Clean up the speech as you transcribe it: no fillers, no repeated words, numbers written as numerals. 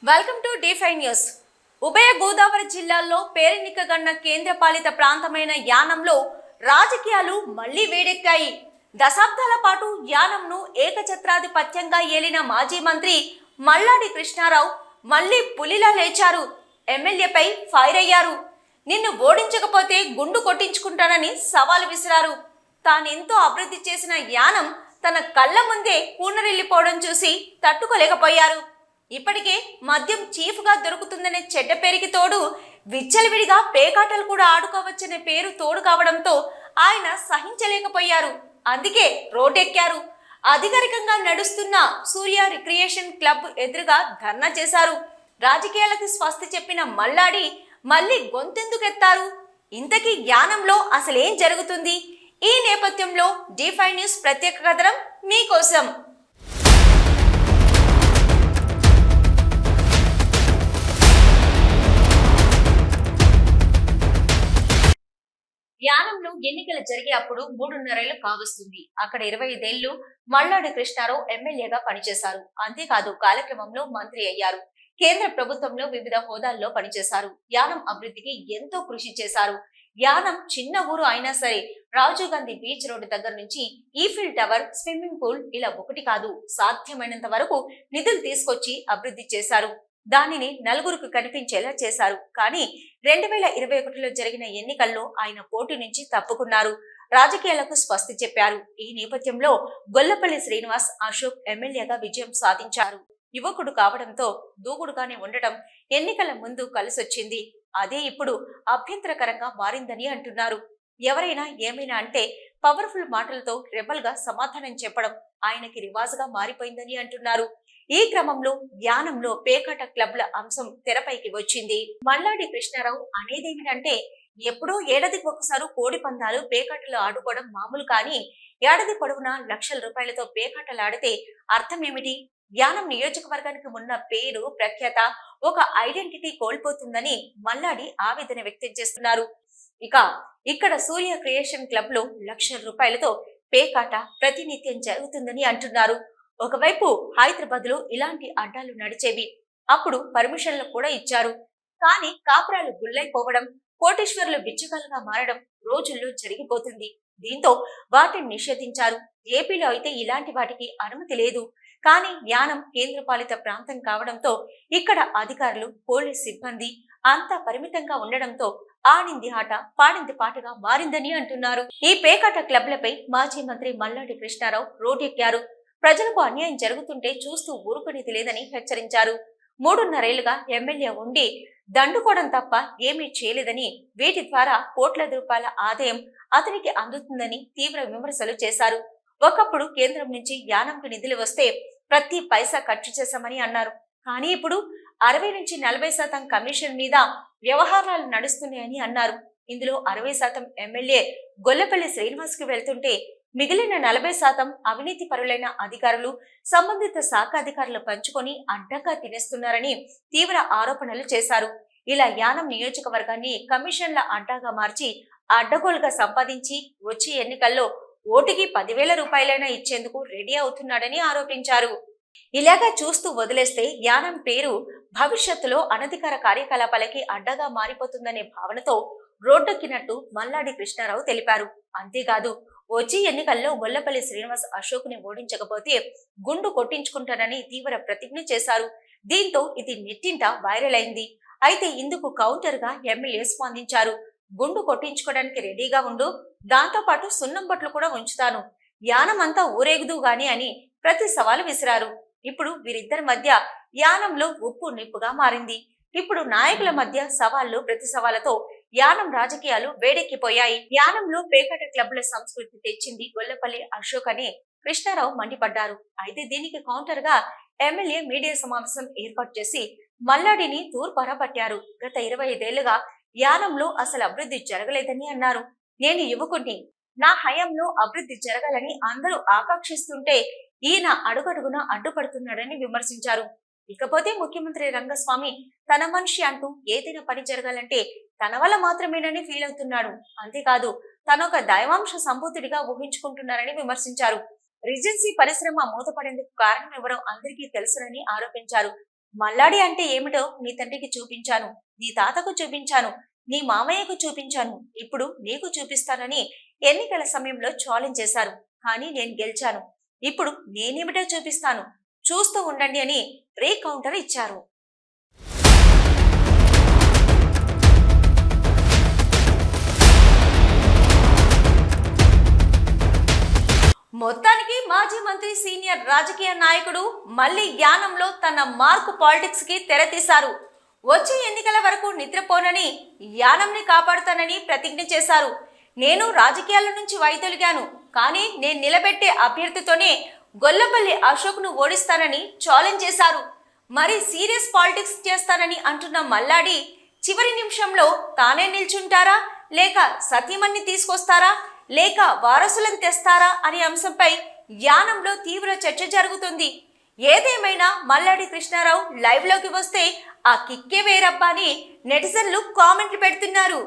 Welcome to D5 news. ఉభయ గోదావరి జిల్లాల్లో పేరెన్నికగన్న కేంద్రపాలిత ప్రాంతమైన యానంలో రాజకీయాలు మళ్లీ వేడెక్కాయి. దశాబ్దాల పాటు యానంను ఏకఛత్రాధిపత్యంగా ఏలిన మాజీ మంత్రి మల్లాడి కృష్ణారావు మళ్లీ పులిలా లేచారు. ఎమ్మెల్యేపై ఫైర్ అయ్యారు. నిన్ను ఓడించకపోతే గుండు కొట్టించుకుంటానని సవాల్ విసిరారు. తానెంతో అభివృద్ధి చేసిన యానం తన కళ్ళ ముందే కూనరిల్లిపోవడం చూసి తట్టుకోలేకపోయారు. ఇప్పటికే మద్యం చీఫ్గా దొరుకుతుందనే చెడ్డ పేరుకి తోడు విచ్చలవిడిగా పేకాటలు కూడా ఆడుకోవచ్చనే పేరు తోడు కావడంతో ఆయన సహించలేకపోయారు. అందుకే రోడ్డెక్కారు. అధికారికంగా నడుస్తున్న సూర్య రిక్రియేషన్ క్లబ్ ఎదురుగా ధర్నా చేశారు. రాజకీయాలకు స్వస్తి చెప్పిన మల్లాడి మళ్ళీ గొంతెందుకెత్తారు? ఇంతకీ యానంలో అసలేం జరుగుతుంది? ఈ నేపథ్యంలో D5 న్యూస్ ప్రత్యేక కథనం మీకోసం. యానంలో ఎన్నికలు జరిగే అప్పుడు 3.5 ఏళ్లు కావస్తుంది. అక్కడ 25 ఏళ్లు మల్లాడి కృష్ణారావు ఎమ్మెల్యేగా పనిచేశారు. అంతేకాదు కాలక్రమంలో మంత్రి అయ్యారు. కేంద్ర ప్రభుత్వంలో వివిధ హోదాల్లో పనిచేశారు. యానం అభివృద్ధికి ఎంతో కృషి చేశారు. యానం చిన్న ఊరు అయినా సరే రాజీవ్ గాంధీ బీచ్ రోడ్డు దగ్గర నుంచి ఈఫిల్ టవర్, స్విమ్మింగ్ పూల్ ఇలా ఒకటి కాదు సాధ్యమైనంత వరకు నిధులు తీసుకొచ్చి అభివృద్ధి చేశారు. దానిని నలుగురికి కనిపించేలా చేశారు. కానీ 2021లో జరిగిన ఎన్నికల్లో ఆయన పోటీ నుంచి తప్పుకున్నారు. రాజకీయాలకు స్వస్తి చెప్పారు. ఈ నేపథ్యంలో గొల్లపల్లి శ్రీనివాస్ అశోక్ ఎమ్మెల్యేగా విజయం సాధించారు. యువకుడు కావడంతో దూకుడుగానే ఉండటం ఎన్నికల ముందు కలిసొచ్చింది. అదే ఇప్పుడు అభ్యంతరకరంగా మారిందని అంటున్నారు. ఎవరైనా ఏమైనా అంటే పవర్ఫుల్ మాటలతో రెబల్ గా సమాధానం చెప్పడం ఆయనకి రివాజుగా మారిపోయిందని అంటున్నారు. ఈ క్రమంలో యానంలో పేకాట క్లబ్ల అంశం తెరపైకి వచ్చింది. మల్లాడి కృష్ణారావు అనేదేమిటంటే ఎప్పుడో ఏడాదికి ఒకసారి కోడి పందాలు పేకాటలు ఆడుకోవడం మామూలు, కానీ ఏడాది పొడవునా లక్షల రూపాయలతో పేకాటలు ఆడితే అర్థం ఏమిటి? యానం నియోజకవర్గానికి ఉన్న పేరు ప్రఖ్యాత ఒక ఐడెంటిటీ కోల్పోతుందని మల్లాడి ఆవేదన వ్యక్తం చేస్తున్నారు. ఇక్కడ సూర్య క్రియేషన్ క్లబ్ లో లక్షల రూపాయలతో పేకాట ప్రతినిత్యం జరుగుతుందని అంటున్నారు. ఒకవైపు హైదరాబాద్ లో ఇలాంటి అడ్డాలు నడిచేవి. అప్పుడు పర్మిషన్లు కూడా ఇచ్చారు. కానీ కాపురాలు గుల్లైపోవడం, కోటేశ్వర్లు బిచ్చగాలుగా మారడం రోజుల్లో జరిగిపోతుంది. దీంతో వాటిని నిషేధించారు. ఏపీలో అయితే ఇలాంటి వాటికి అనుమతి లేదు. కానీ యానం కేంద్రపాలిత ప్రాంతం కావడంతో ఇక్కడ అధికారులు, పోలీస్ సిబ్బంది అంతా పరిమితంగా ఉండడంతో ఆడింది ఆట పాడింది పాటగా మారిందని అంటున్నారు. ఈ పేకాట క్లబ్లపై మాజీ మంత్రి మల్లాడి కృష్ణారావు రోడ్డెక్కారు. ప్రజలకు అన్యాయం జరుగుతుంటే చూస్తూ ఊరుకునేది లేదని హెచ్చరించారు. 3.5 ఏళ్లుగా ఎమ్మెల్యే ఉండి దండుకోవడం తప్ప ఏమీ చేయలేదని, వీటి ద్వారా కోట్ల రూపాయల ఆదాయం అతనికి అందుతుందని తీవ్ర విమర్శలు చేశారు. ఒకప్పుడు కేంద్రం నుంచి యానంకు నిధులు వస్తే ప్రతి పైసా ఖర్చు చేశామని అన్నారు. కానీ ఇప్పుడు 60 నుంచి 40% కమిషన్ మీద వ్యవహారాలు నడుస్తున్నాయని అన్నారు. ఇందులో 60% ఎమ్మెల్యే గొల్లపల్లి శ్రీనివాస్ కి వెళ్తుంటే మిగిలిన 40% అవినీతి పరులైన అధికారులు, సంబంధిత శాఖ అధికారులు పంచుకొని అడ్డంగా తినేస్తున్నారని తీవ్ర ఆరోపణలు చేశారు. ఇలా యానం నియోజకవర్గాన్ని కమిషన్ల అడ్డాగా మార్చి అడ్డగోలుగా సంపాదించి వచ్చే ఎన్నికల్లో ఓటుకి 10,000 రూపాయలైనా ఇచ్చేందుకు రెడీ అవుతున్నాడని ఆరోపించారు. ఇలాగా చూస్తూ వదిలేస్తే యానం పేరు భవిష్యత్తులో అనధికార కార్యకలాపాలకి అడ్డగా మారిపోతుందనే భావనతో రోడ్డెక్కినట్టు మల్లాడి కృష్ణారావు తెలిపారు. అంతేకాదు వచ్చే ఎన్నికల్లో గొల్లపల్లి శ్రీనివాస్ అశోక్ ని ఓడించకపోతే గుండు కొట్టించుకుంటానని తీవ్ర ప్రతిజ్ఞ చేశారు. దీంతో ఇది నెట్టింట వైరల్ అయింది. అయితే ఇందుకు కౌంటర్ గా ఎమ్మెల్యే స్పందించారు. గుండు కొట్టించుకోవడానికి రెడీగా ఉండు, దాంతో పాటు సున్నం బొట్లు కూడా ఉంచుతాను, యానం అంతా ఊరేగుదు గాని అని ప్రతి సవాలు విసిరారు. ఇప్పుడు వీరిద్దరి మధ్య యానంలో ఉప్పు నిప్పుగా మారింది. ఇప్పుడు నాయకుల మధ్య సవాళ్లు ప్రతి సవాళ్లతో యానం రాజకీయాలు వేడెక్కిపోయాయి. యానంలో పేకాట క్లబ్ల సంస్కృతి తెచ్చింది గొల్లపల్లి అశోక్ అని కృష్ణారావు మండిపడ్డారు. అయితే దీనికి కౌంటర్ గా ఎమ్మెల్యే మీడియా సమావేశం ఏర్పాటు చేసి మల్లాడిని తూర్పారా పట్టారు. గత 25 ఏళ్లుగా యానంలో అసలు అభివృద్ధి జరగలేదని అన్నారు. నేను యువకుడిని, నా హయాంలో అభివృద్ధి జరగాలని అందరూ ఆకాంక్షిస్తుంటే ఈయన అడుగడుగున అడ్డుపడుతున్నాడని విమర్శించారు. ఇకపోతే ముఖ్యమంత్రి రంగస్వామి తన మనిషి అంటూ ఏదైనా పని జరగాలంటే తన వల్ల మాత్రమేనని ఫీల్ అవుతున్నాడు. అంతేకాదు తనొక దైవాంశ సంభూతుడిగా ఊహించుకుంటున్నారని విమర్శించారు. రిజెన్సీ పరిశ్రమ మూతపడేందుకు కారణం ఎవరో అందరికీ తెలుసునని ఆరోపించారు. మల్లాడి అంటే ఏమిటో నీ తండ్రికి చూపించాను, నీ తాతకు చూపించాను, నీ మామయ్యకు చూపించాను, ఇప్పుడు నీకు చూపిస్తానని ఎన్నికల సమయంలో ఛాలెంజ్ చేశారు. కానీ నేను గెలిచాను. ఇప్పుడు నేనేమిటో చూపిస్తాను, చూస్తూ ఉండండి అని రీకౌంటర్ ఇచ్చారు. మొత్తానికి మాజీ మంత్రి సీనియర్ రాజకీయ నాయకుడు మళ్ళీ యానంలో తన మార్క్ పాలిటిక్స్ కి తెరతీశారు. వచ్చే ఎన్నికల వరకు నిద్రపోనని, యానంని కాపాడుతానని ప్రతిజ్ఞ చేశారు. నేను రాజకీయాల నుంచి వైదొలిగాను, కానీ నేను నిలబెట్టే అభ్యర్థితోనే గొల్లపల్లి అశోక్ను ఓడిస్తానని ఛాలెంజ్ చేశారు. మరి సీరియస్ పాలిటిక్స్ చేస్తానని అంటున్న మల్లాడి చివరి నిమిషంలో తానే నిల్చుంటారా, లేక సతీమణ్ణి తీసుకొస్తారా, లేక వారసులను తెస్తారా అనే అంశంపై యానంలో తీవ్ర చర్చ జరుగుతుంది. ఏదేమైనా మల్లాడి కృష్ణారావు లైవ్ లోకి వస్తే ఆ కిక్కే వేరబ్బా అని నెటిజన్లు కామెంట్లు పెడుతున్నారు.